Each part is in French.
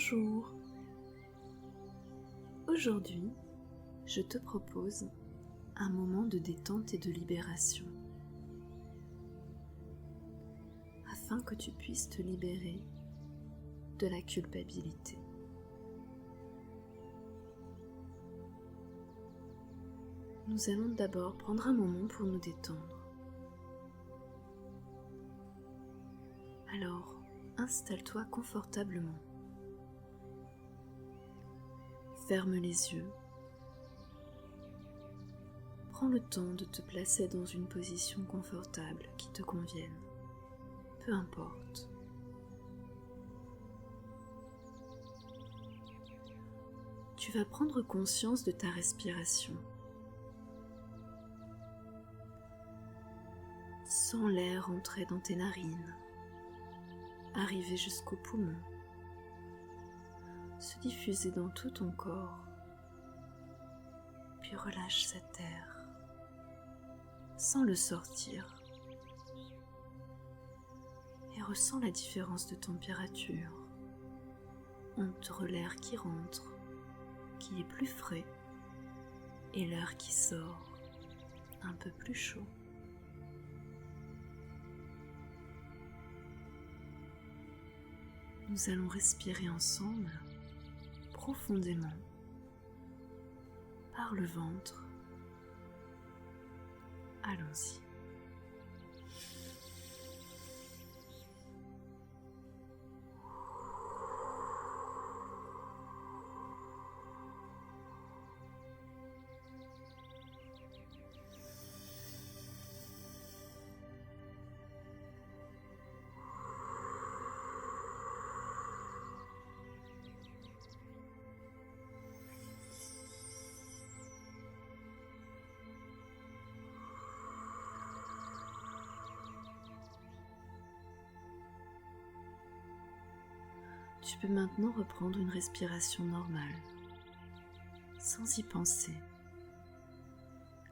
Bonjour. Aujourd'hui, je te propose un moment de détente et de libération afin que tu puisses te libérer de la culpabilité. Nous allons d'abord prendre un moment pour nous détendre. Alors, installe-toi confortablement. Ferme les yeux. Prends le temps de te placer dans une position confortable qui te convienne, peu importe. Tu vas prendre conscience de ta respiration. Sens l'air entrer dans tes narines, arriver jusqu'aux poumons, se diffuser dans tout ton corps, puis relâche cet air sans le sortir et ressens la différence de température entre l'air qui rentre, qui est plus frais, et l'air qui sort, un peu plus chaud. Nous allons respirer ensemble, profondément, par le ventre. Allons-y. Tu peux maintenant reprendre une respiration normale, sans y penser.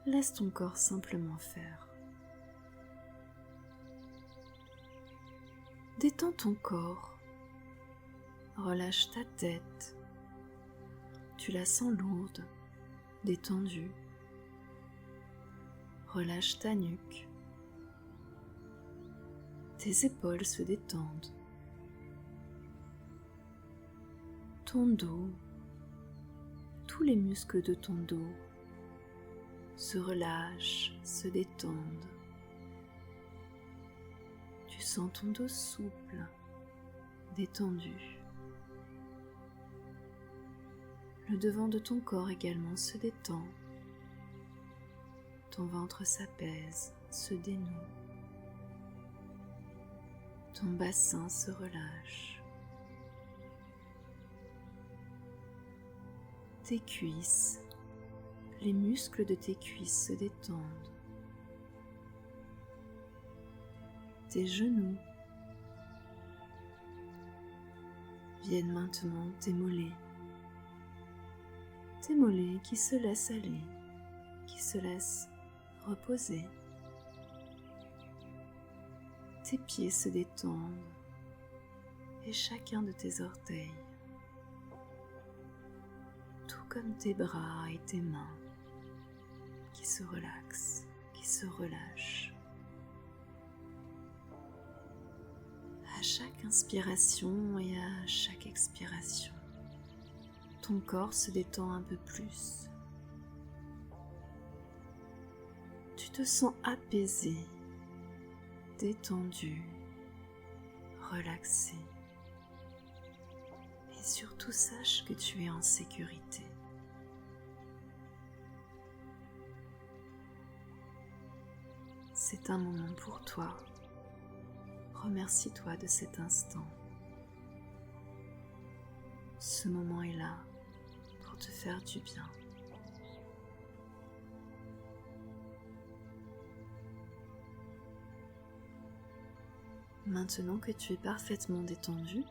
Laisse ton corps simplement faire. Détends ton corps, relâche ta tête. Tu la sens lourde, détendue. Relâche ta nuque. Tes épaules se détendent. Ton dos, tous les muscles de ton dos se relâchent, se détendent. Tu sens ton dos souple, détendu. Le devant de ton corps également se détend. Ton ventre s'apaise, se dénoue. Ton bassin se relâche. Tes cuisses, les muscles de tes cuisses se détendent. Tes genoux viennent maintenant tes mollets qui se laissent aller, qui se laissent reposer. Tes pieds se détendent et chacun de tes orteils, tout comme tes bras et tes mains qui se relaxent, qui se relâchent. À chaque inspiration et à chaque expiration, ton corps se détend un peu plus. Tu te sens apaisé, détendu, relaxé. Et surtout sache que tu es en sécurité. C'est un moment pour toi. Remercie-toi de cet instant. Ce moment est là pour te faire du bien. Maintenant que tu es parfaitement détendu,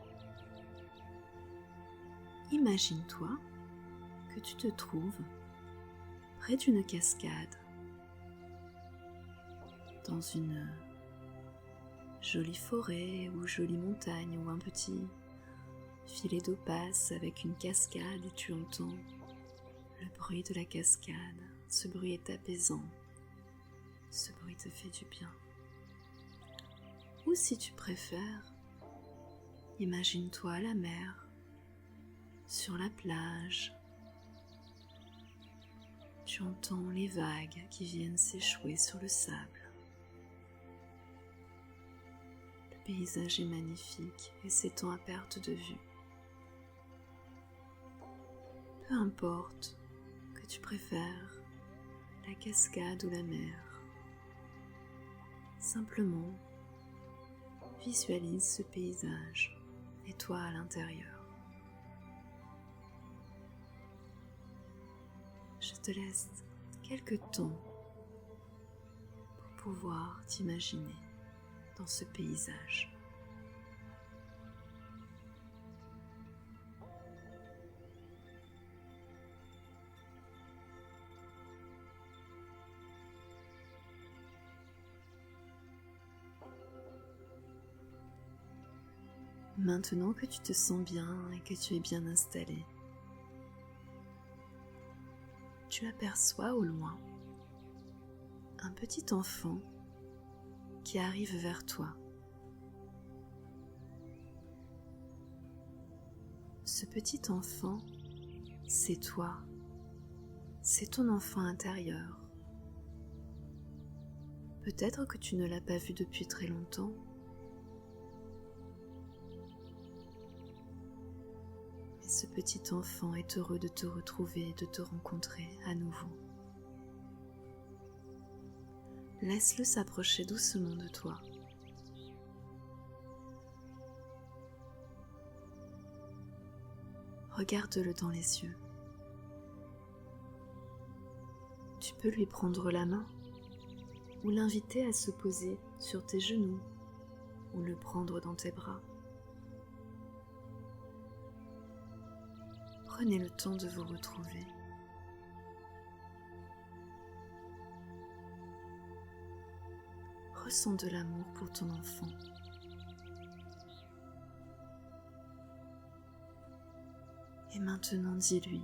imagine-toi que tu te trouves près d'une cascade, dans une jolie forêt ou jolie montagne ou un petit filet d'eau passe avec une cascade et tu entends le bruit de la cascade. Ce bruit est apaisant. Ce bruit te fait du bien. Ou si tu préfères, imagine-toi à la mer, sur la plage. Tu entends les vagues qui viennent s'échouer sur le sable. Le paysage est magnifique et s'étend à perte de vue. Peu importe que tu préfères la cascade ou la mer, simplement visualise ce paysage et toi à l'intérieur. Je te laisse quelques temps pour pouvoir t'imaginer dans ce paysage. Maintenant que tu te sens bien et que tu es bien installé, tu aperçois au loin un petit enfant qui arrive vers toi. Ce petit enfant, c'est toi, c'est ton enfant intérieur. Peut-être que tu ne l'as pas vu depuis très longtemps. Mais ce petit enfant est heureux de te retrouver et de te rencontrer à nouveau. Laisse-le s'approcher doucement de toi. Regarde-le dans les yeux. Tu peux lui prendre la main ou l'inviter à se poser sur tes genoux ou le prendre dans tes bras. Prenez le temps de vous retrouver. Ressens de l'amour pour ton enfant. Et maintenant dis-lui,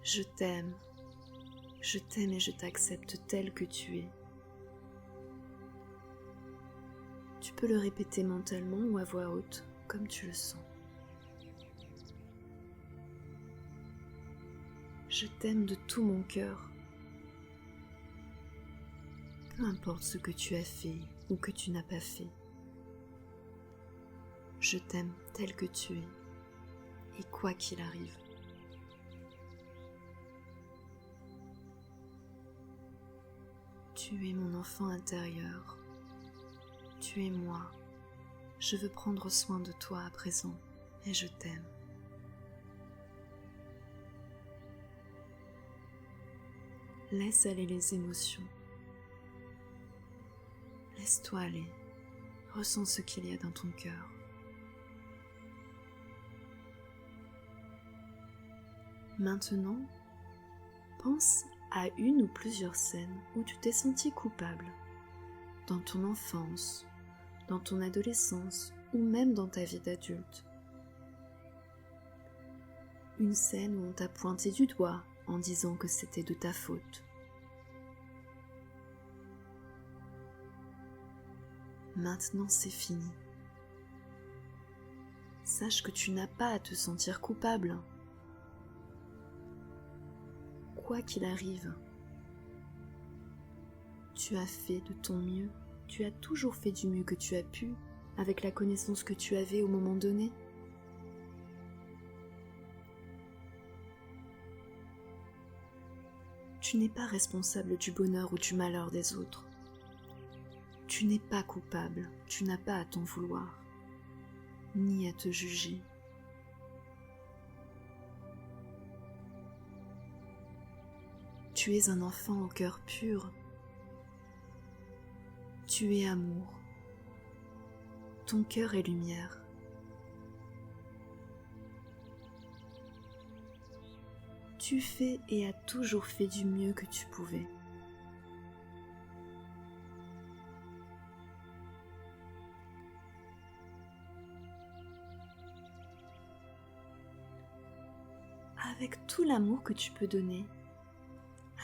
je t'aime et je t'accepte tel que tu es. Tu peux le répéter mentalement ou à voix haute, comme tu le sens. Je t'aime de tout mon cœur. Peu importe ce que tu as fait ou que tu n'as pas fait. Je t'aime tel que tu es, et quoi qu'il arrive. Tu es mon enfant intérieur. Tu es moi. Je veux prendre soin de toi à présent, et je t'aime. Laisse aller les émotions. Laisse-toi aller. Ressens ce qu'il y a dans ton cœur. Maintenant, pense à une ou plusieurs scènes où tu t'es senti coupable, dans ton enfance, dans ton adolescence ou même dans ta vie d'adulte. Une scène où on t'a pointé du doigt en disant que c'était de ta faute. Maintenant c'est fini. Sache que tu n'as pas à te sentir coupable. Quoi qu'il arrive, tu as fait de ton mieux. Tu as toujours fait du mieux que tu as pu avec la connaissance que tu avais au moment donné. Tu n'es pas responsable du bonheur ou du malheur des autres. Tu n'es pas coupable, tu n'as pas à t'en vouloir, ni à te juger. Tu es un enfant au cœur pur. Tu es amour. Ton cœur est lumière. Tu fais et as toujours fait du mieux que tu pouvais. avec tout l'amour que tu peux donner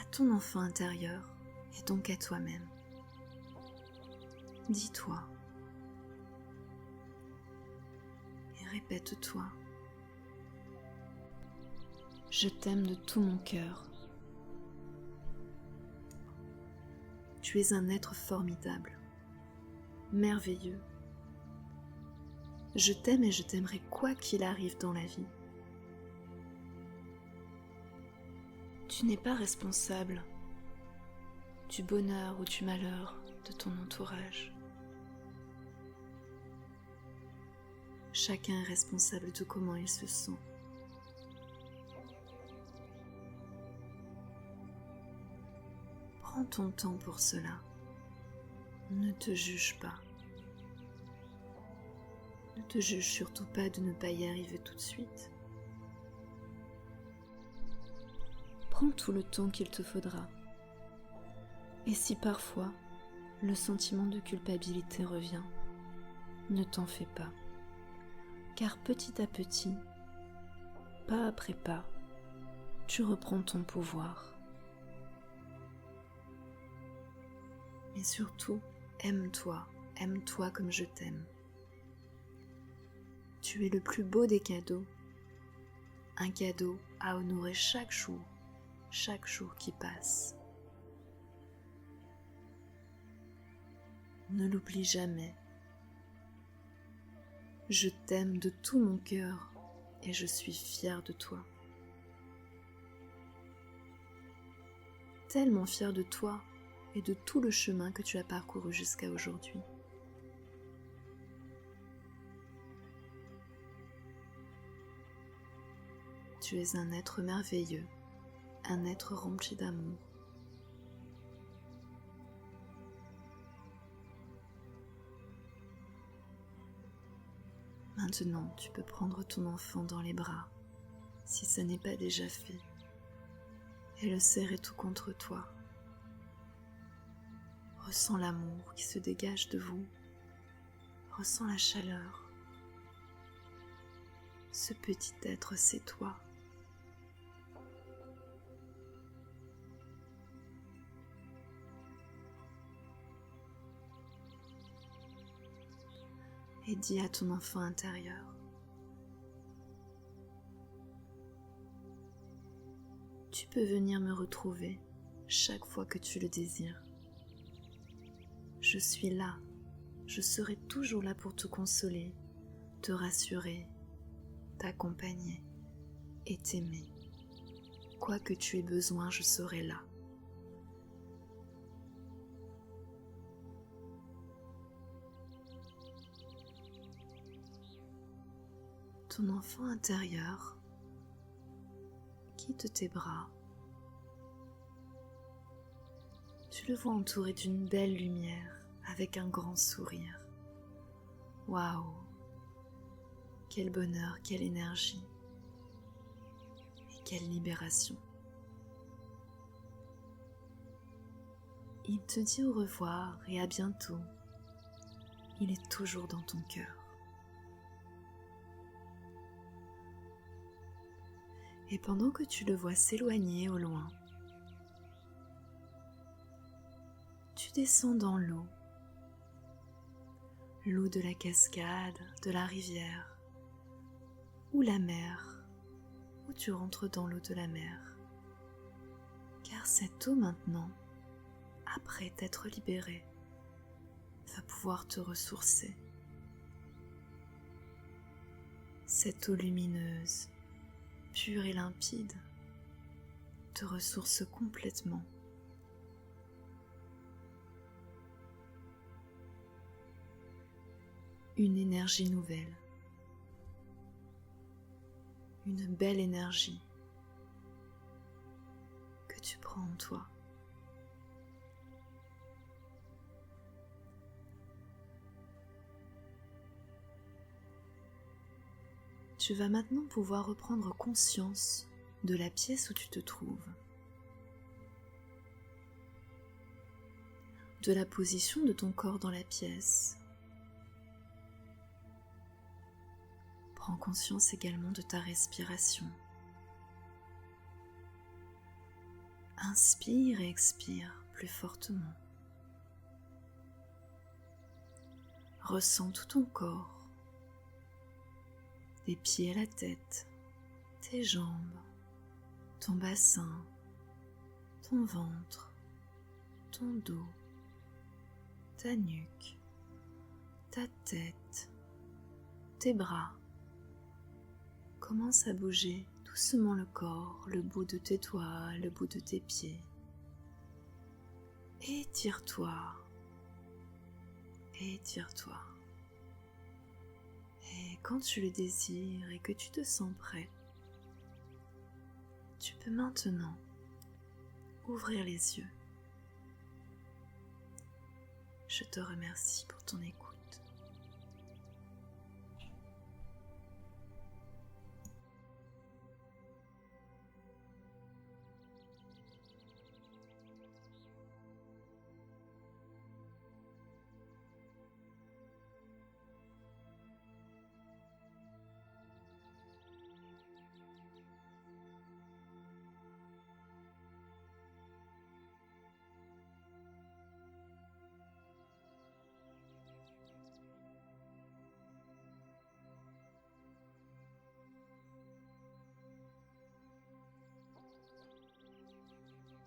à ton enfant intérieur et donc à toi-même. Dis-toi et répète-toi: je t'aime de tout mon cœur. Tu es un être formidable, merveilleux. Je t'aime et je t'aimerai quoi qu'il arrive dans la vie. Tu n'es pas responsable du bonheur ou du malheur de ton entourage. Chacun est responsable de comment il se sent. Prends ton temps pour cela. Ne te juge pas. Ne te juge surtout pas de ne pas y arriver tout de suite. Prends tout le temps qu'il te faudra. Et si parfois le sentiment de culpabilité revient, ne t'en fais pas. Car petit à petit, pas après pas, tu reprends ton pouvoir. Mais surtout, aime-toi comme je t'aime. Tu es le plus beau des cadeaux, un cadeau à honorer chaque jour qui passe. Ne l'oublie jamais. Je t'aime de tout mon cœur et je suis fière de toi. Tellement fière de toi et de tout le chemin que tu as parcouru jusqu'à aujourd'hui. Tu es un être merveilleux, un être rempli d'amour. Maintenant, tu peux prendre ton enfant dans les bras, si ce n'est pas déjà fait, et le serrer tout contre toi. Ressens l'amour qui se dégage de vous, ressens la chaleur. Ce petit être, c'est toi. Et dis à ton enfant intérieur: tu peux venir me retrouver chaque fois que tu le désires. Je suis là, je serai toujours là pour te consoler, te rassurer, t'accompagner et t'aimer. Quoi que tu aies besoin, je serai là. Ton enfant intérieur quitte tes bras. Tu le vois entouré d'une belle lumière avec un grand sourire. Waouh! Quel bonheur, quelle énergie et quelle libération. Il te dit au revoir et à bientôt. Il est toujours dans ton cœur. Et pendant que tu le vois s'éloigner au loin, tu descends dans l'eau de la cascade, de la rivière, ou la mer, ou tu rentres dans l'eau de la mer. Car cette eau maintenant, après t'être libérée, va pouvoir te ressourcer. Cette eau lumineuse, pure et limpide, te ressource complètement. Une énergie nouvelle, une belle énergie que tu prends en toi. Tu vas maintenant pouvoir reprendre conscience de la pièce où tu te trouves, de la position de ton corps dans la pièce. Prends conscience également de ta respiration. Inspire et expire plus fortement. Ressens tout ton corps, des pieds à la tête, tes jambes, ton bassin, ton ventre, ton dos, ta nuque, ta tête, tes bras. Commence à bouger doucement le corps, le bout de tes doigts, le bout de tes pieds. Étire-toi, étire-toi. Et quand tu le désires et que tu te sens prêt, tu peux maintenant ouvrir les yeux. Je te remercie pour ton écoute.